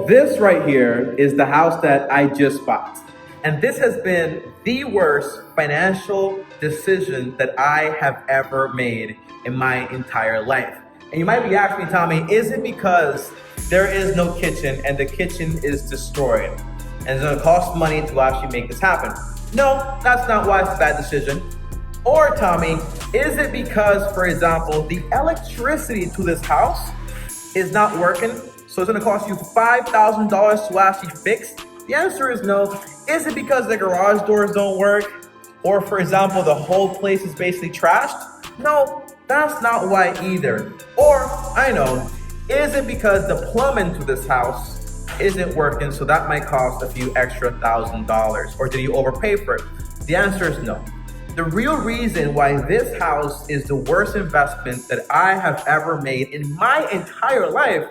this right here is the house that I just bought. And this has been the worst financial decision that I have ever made in my entire life. And you might be asking me, Tommy, is it because there is no kitchen and the kitchen is destroyed and it's gonna cost money to actually make this happen? No, that's not why it's a bad decision. Or Tommy, is it because, for example, the electricity to this house is not working, so it's gonna cost you $5,000 to actually fix? The answer is no. Is it because the garage doors don't work? Or for example, the whole place is basically trashed? No, that's not why either. Or, I know, is it because the plumbing to this house isn't working, so that might cost a few extra $1,000? Or did you overpay for it? The answer is no. The real reason why this house is the worst investment that I have ever made in my entire life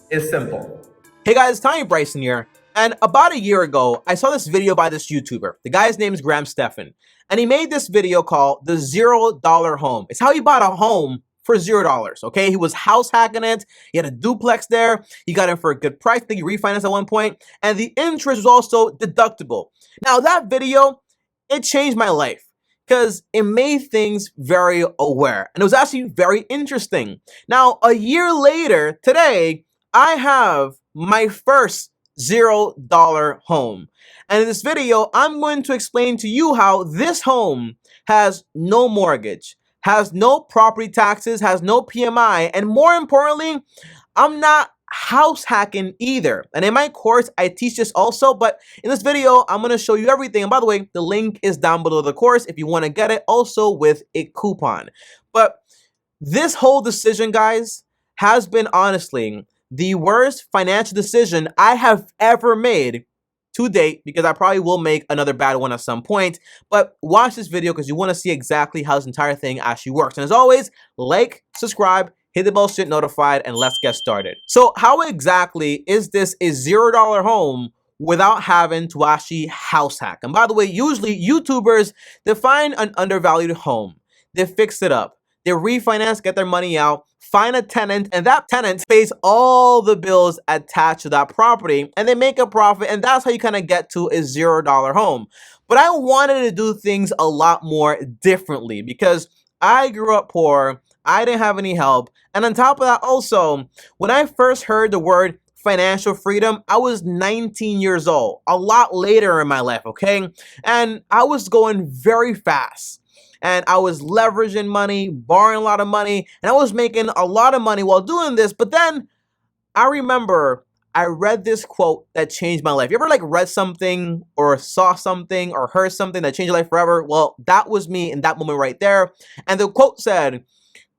is simple. Hey guys, TommyBryson here. And about a year ago, I saw this video by this YouTuber. The guy's name is Graham Stephan. And he made this video called the $0 home. It's how he bought a home for $0, okay? He was house hacking it. He had a duplex there. He got it for a good price. I think he refinanced at one point. And the interest was also deductible. Now that video, it changed my life because it made things very aware. And it was actually very interesting. Now, a year later, today, I have my first $0 home. And in this video, I'm going to explain to you how this home has no mortgage, has no property taxes, has no PMI, and more importantly, I'm not house hacking either. And in my course, I teach this also, but in this video, I'm going to show you everything. And by the way, the link is down below the course if you want to get it, also with a coupon. But this whole decision, guys, has been honestly the worst financial decision I have ever made to date, because I probably will make another bad one at some point. But watch this video because you want to see exactly how this entire thing actually works. And as always, like, subscribe, hit the bell so you're notified, and let's get started. So how exactly is this a $0 home without having to actually house hack? And by the way, usually YouTubers, they find an undervalued home, they fix it up, they refinance, get their money out, find a tenant, and that tenant pays all the bills attached to that property, and they make a profit, and that's how you kind of get to a $0 home. But I wanted to do things a lot more differently because I grew up poor, I didn't have any help, and on top of that also, when I first heard the word financial freedom, I was 19 years old, a lot later in my life, okay? And I was going very fast. And I was leveraging money, borrowing a lot of money, and I was making a lot of money while doing this. But then I remember I read this quote that changed my life. You ever read something or saw something or heard something that changed your life forever? Well, that was me in that moment right there. And the quote said,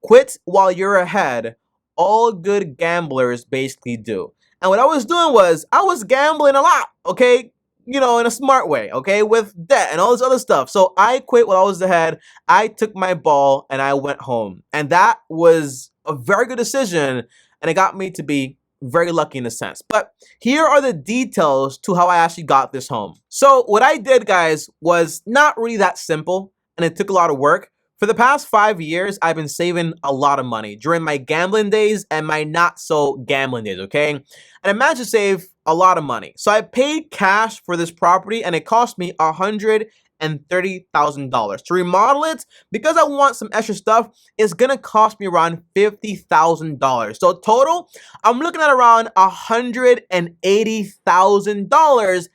"Quit while you're ahead. All good gamblers basically do." And what I was doing was I was gambling a lot, okay? You know, in a smart way, okay, with debt and all this other stuff. So I quit while I was ahead. I took my ball and I went home. And that was a very good decision. And it got me to be very lucky in a sense. But here are the details to how I actually got this home. So what I did, guys, was not really that simple. And it took a lot of work. For the past 5 years, I've been saving a lot of money during my gambling days and my not so gambling days, okay? And I managed to save a lot of money. So I paid cash for this property and it cost me $130,000. To remodel it, because I want some extra stuff, it's gonna cost me around $50,000. So total, I'm looking at around $180,000.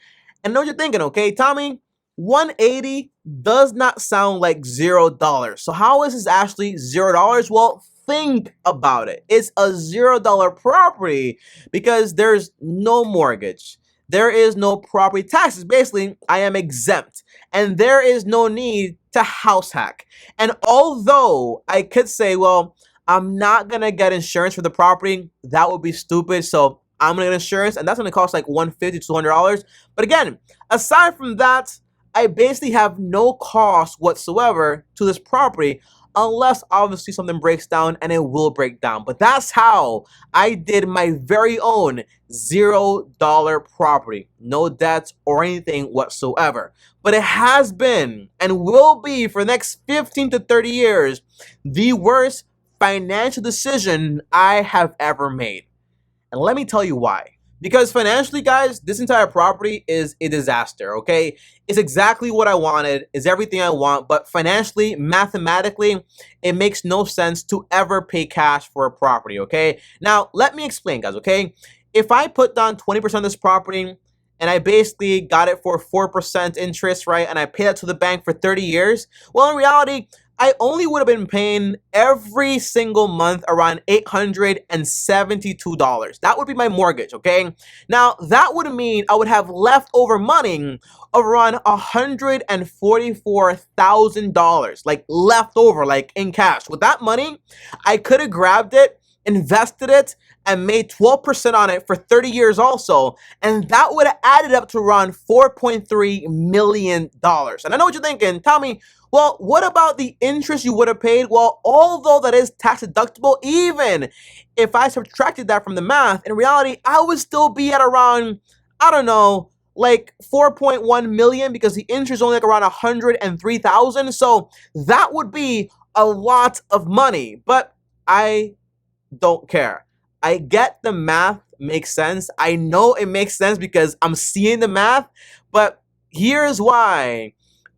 And I know what you're thinking, okay, Tommy, 180 does not sound like $0. So how is this actually $0? Well, think about it. It's a $0 property because there's no mortgage. There is no property taxes. Basically, I am exempt. And there is no need to house hack. And although I could say, well, I'm not going to get insurance for the property, that would be stupid. So I'm going to get insurance, and that's going to cost like $150 to $200. But again, aside from that, I basically have no cost whatsoever to this property unless obviously something breaks down, and it will break down. But that's how I did my very own $0 property. No debts or anything whatsoever. But it has been and will be for the next 15 to 30 years the worst financial decision I have ever made. And let me tell you why. Because financially, guys, this entire property is a disaster, okay? It's exactly what I wanted, it's everything I want, but financially, mathematically, it makes no sense to ever pay cash for a property, okay? Now, let me explain, guys, okay? If I put down 20% of this property and I basically got it for 4% interest, right? And I pay that to the bank for 30 years, well, in reality, I only would have been paying every single month around $872. That would be my mortgage, okay? Now, that would mean I would have leftover money of around $144,000, like leftover, like in cash. With that money, I could have grabbed it, invested it, and made 12% on it for 30 years also, and that would have added up to around $4.3 million. And I know what you're thinking, Tommy, well, what about the interest you would have paid? Well, although that is tax deductible, even if I subtracted that from the math, in reality, I would still be at around, I don't know, like 4.1 million because the interest is only like around 103,000. So that would be a lot of money, but I don't care. I get the math makes sense. I know it makes sense because I'm seeing the math, but here's why.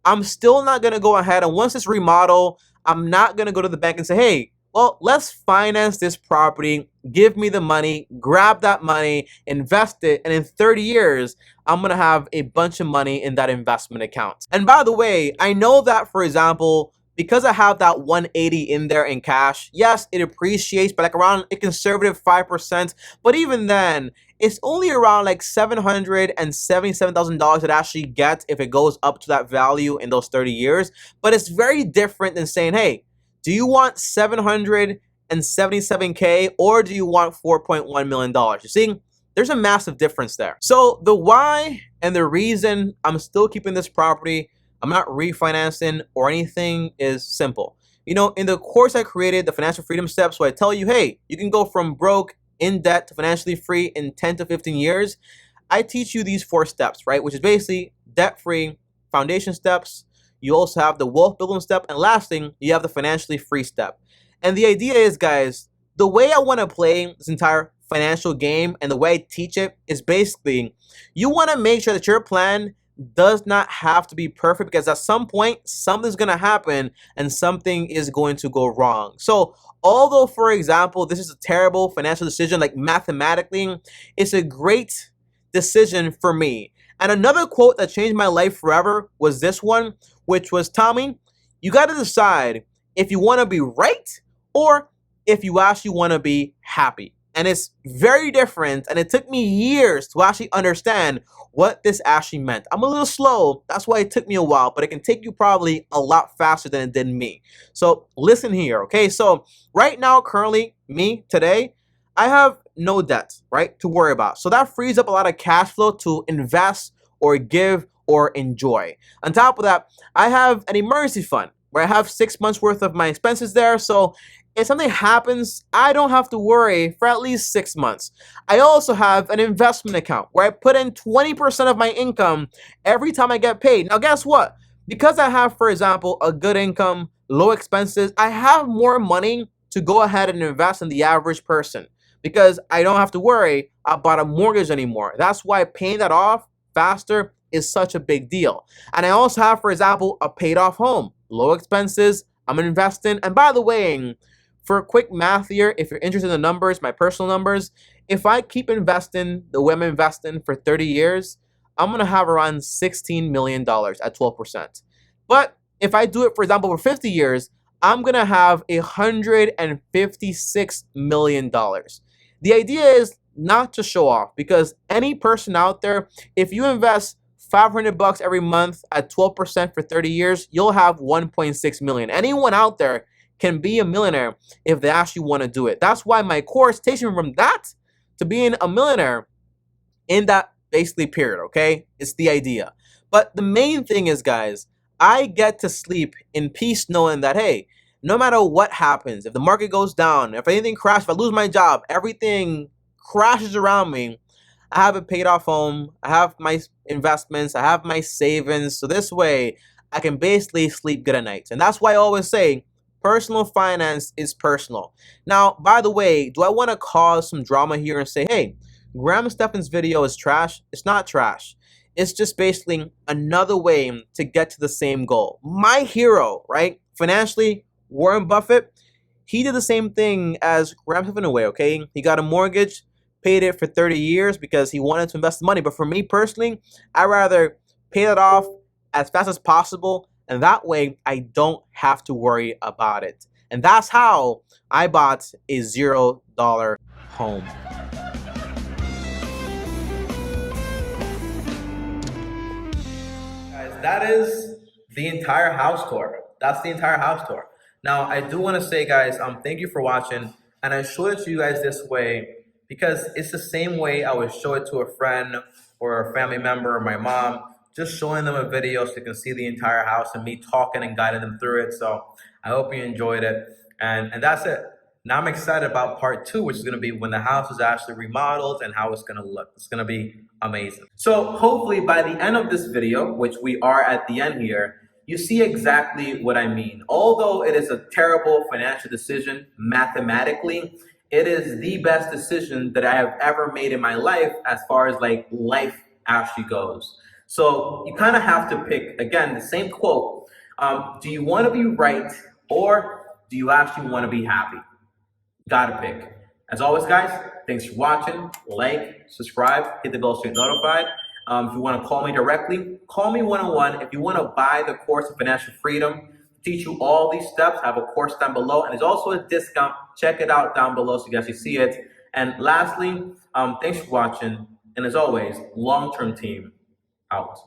I'm still not going to go ahead, and once it's remodeled, I'm not going to go to the bank and say, hey, well, let's finance this property, give me the money, grab that money, invest it, and in 30 years, I'm going to have a bunch of money in that investment account. And by the way, I know that, for example, because I have that 180 in there in cash, yes, it appreciates, but like around a conservative 5%. But even then, it's only around like $777,000 it actually gets if it goes up to that value in those 30 years. But it's very different than saying, hey, do you want 777K or do you want $4.1 million? You see, there's a massive difference there. So the why and the reason I'm still keeping this property, I'm not refinancing or anything, is simple. You know, in the course I created, the financial freedom steps, so I tell you, hey, you can go from broke, in debt, to financially free in 10 to 15 years. I teach you these 4 steps, right? Which is basically debt-free, foundation steps. You also have the wealth building step. And last thing, you have the financially free step. And the idea is, guys, the way I want to play this entire financial game and the way I teach it is basically, you want to make sure that your plan does not have to be perfect, because at some point something's going to happen and something is going to go wrong. So although, for example, this is a terrible financial decision, like mathematically, it's a great decision for me. And another quote that changed my life forever was this one, which was, Tommy, you got to decide if you want to be right or if you actually want to be happy. And it's very different, and it took me years to actually understand what this actually meant. I'm a little slow, that's why it took me a while, but it can take you probably a lot faster than it did me. So listen here, okay? So right now, currently, me, today, I have no debt, right, to worry about. So that frees up a lot of cash flow to invest or give or enjoy. On top of that, I have an emergency fund where I have 6 months worth of my expenses there. So if something happens, I don't have to worry for at least 6 months. I also have an investment account where I put in 20% of my income every time I get paid. Now, guess what? Because I have, for example, a good income, low expenses, I have more money to go ahead and invest in the average person because I don't have to worry about a mortgage anymore. That's why paying that off faster is such a big deal. And I also have, for example, a paid off home, low expenses, I'm investing. And by the way, for a quick math here, if you're interested in the numbers, my personal numbers, if I keep investing the way I'm investing for 30 years, I'm going to have around $16 million at 12%. But if I do it, for example, for 50 years, I'm going to have $156 million. The idea is not to show off, because any person out there, if you invest $500 every month at 12% for 30 years, you'll have 1.6 million. Anyone out there can be a millionaire if they actually want to do it. That's why my course takes you from that to being a millionaire in that basically period, okay? It's the idea. But the main thing is, guys, I get to sleep in peace knowing that, hey, no matter what happens, if the market goes down, if anything crashes, if I lose my job, everything crashes around me, I have a paid off home, I have my investments, I have my savings. So this way, I can basically sleep good at night. And that's why I always say, personal finance is personal. Now, by the way, do I want to cause some drama here and say, hey, Graham Stephan's video is trash. It's not trash. It's just basically another way to get to the same goal. My hero, right? Financially, Warren Buffett, he did the same thing as Graham Stephan in a way, okay? He got a mortgage, paid it for 30 years because he wanted to invest the money. But for me personally, I'd rather pay that off as fast as possible, and that way I don't have to worry about it. And that's how I bought a $0 home. Guys, that is the entire house tour. That's the entire house tour. Now, I do want to say, guys, thank you for watching. And I showed it to you guys this way because it's the same way I would show it to a friend or a family member or my mom, just showing them a video so they can see the entire house and me talking and guiding them through it. So I hope you enjoyed it. And that's it. Now I'm excited about part 2, which is going to be when the house is actually remodeled and how it's going to look. It's going to be amazing. So hopefully by the end of this video, which we are at the end here, you see exactly what I mean. Although it is a terrible financial decision mathematically, it is the best decision that I have ever made in my life as far as like life actually goes. So you kind of have to pick, again, the same quote. Do you want to be right or do you actually want to be happy? Gotta pick. As always, guys, thanks for watching. Like, subscribe, hit the bell so you're notified. If you want to call me directly, call me one-on-one. If you want to buy the course of financial freedom, teach you all these steps, I have a course down below, and there's also a discount. Check it out down below so you guys can see it. And lastly, thanks for watching. And as always, long-term team out.